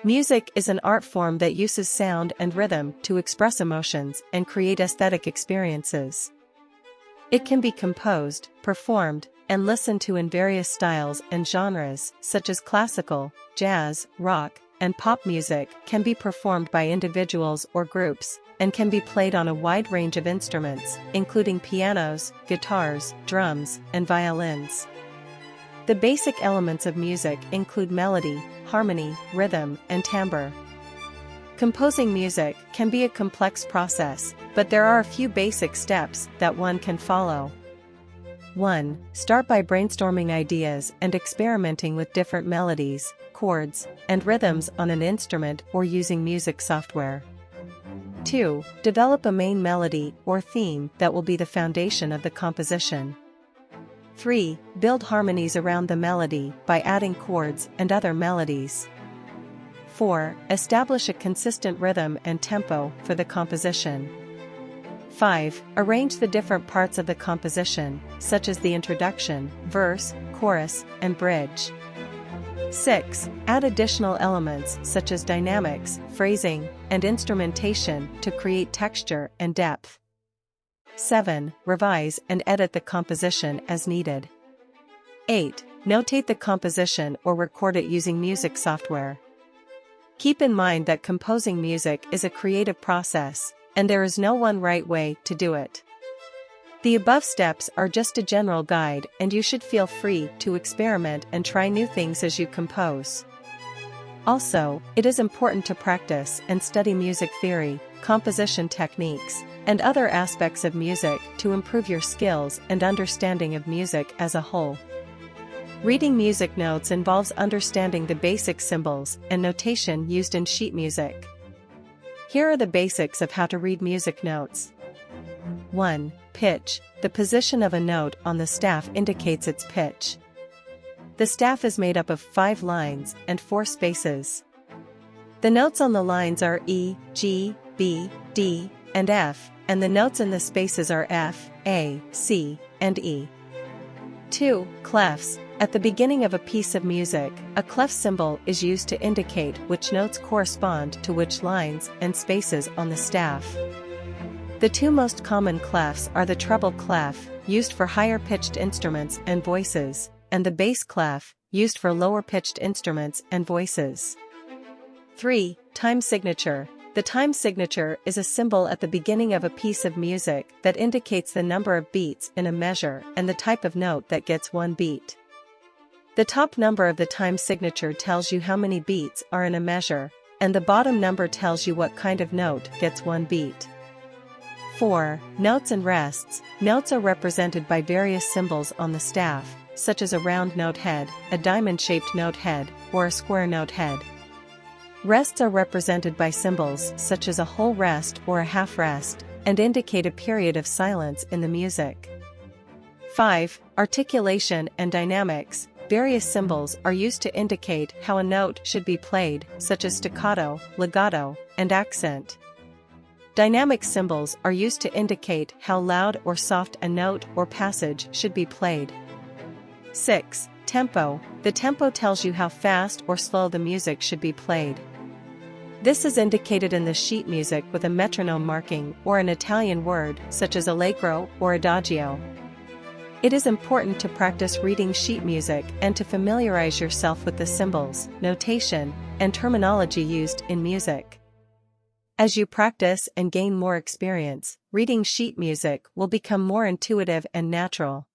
Music is an art form that uses sound and rhythm to express emotions and create aesthetic experiences. It can be composed, performed, and listened to in various styles and genres, such as classical, jazz, rock, and pop music can be performed by individuals or groups, and can be played on a wide range of instruments, including pianos, guitars, drums, and violins. The basic elements of music include melody, harmony, rhythm, and timbre. Composing music can be a complex process, but there are a few basic steps that one can follow. 1. Start by brainstorming ideas and experimenting with different melodies, chords, and rhythms on an instrument or using music software. 2. Develop a main melody or theme that will be the foundation of the composition. 3. Build harmonies around the melody by adding chords and other melodies. 4. Establish a consistent rhythm and tempo for the composition. 5. Arrange the different parts of the composition, such as the introduction, verse, chorus, and bridge. 6. Add additional elements such as dynamics, phrasing, and instrumentation to create texture and depth. 7. Revise and edit the composition as needed. 8. Notate the composition or record it using music software. Keep in mind that composing music is a creative process, and there is no one right way to do it. The above steps are just a general guide, and you should feel free to experiment and try new things as you compose. Also, it is important to practice and study music theory, composition techniques, and other aspects of music to improve your skills and understanding of music as a whole. Reading music notes involves understanding the basic symbols and notation used in sheet music. Here are the basics of how to read music notes. 1. Pitch. The position of a note on the staff indicates its pitch. The staff is made up of 5 lines and 4 spaces. The notes on the lines are E, G, B, D, and F, and the notes in the spaces are F, A, C, and E. 2. Clefs. At the beginning of a piece of music, a clef symbol is used to indicate which notes correspond to which lines and spaces on the staff. The 2 most common clefs are the treble clef, used for higher-pitched instruments and voices, and the bass clef, used for lower-pitched instruments and voices. 3. Time signature. The time signature is a symbol at the beginning of a piece of music that indicates the number of beats in a measure and the type of note that gets one beat. The top number of the time signature tells you how many beats are in a measure, and the bottom number tells you what kind of note gets one beat. 4. Notes and rests. Notes are represented by various symbols on the staff, such as a round note head, a diamond-shaped note head, or a square note head. Rests are represented by symbols such as a whole rest or a half rest, and indicate a period of silence in the music. 5. Articulation and dynamics. Various symbols are used to indicate how a note should be played, such as staccato, legato, and accent. Dynamic symbols are used to indicate how loud or soft a note or passage should be played. 6. Tempo. The tempo tells you how fast or slow the music should be played. This is indicated in the sheet music with a metronome marking or an Italian word such as allegro or adagio. It is important to practice reading sheet music and to familiarize yourself with the symbols, notation, and terminology used in music. As you practice and gain more experience, reading sheet music will become more intuitive and natural.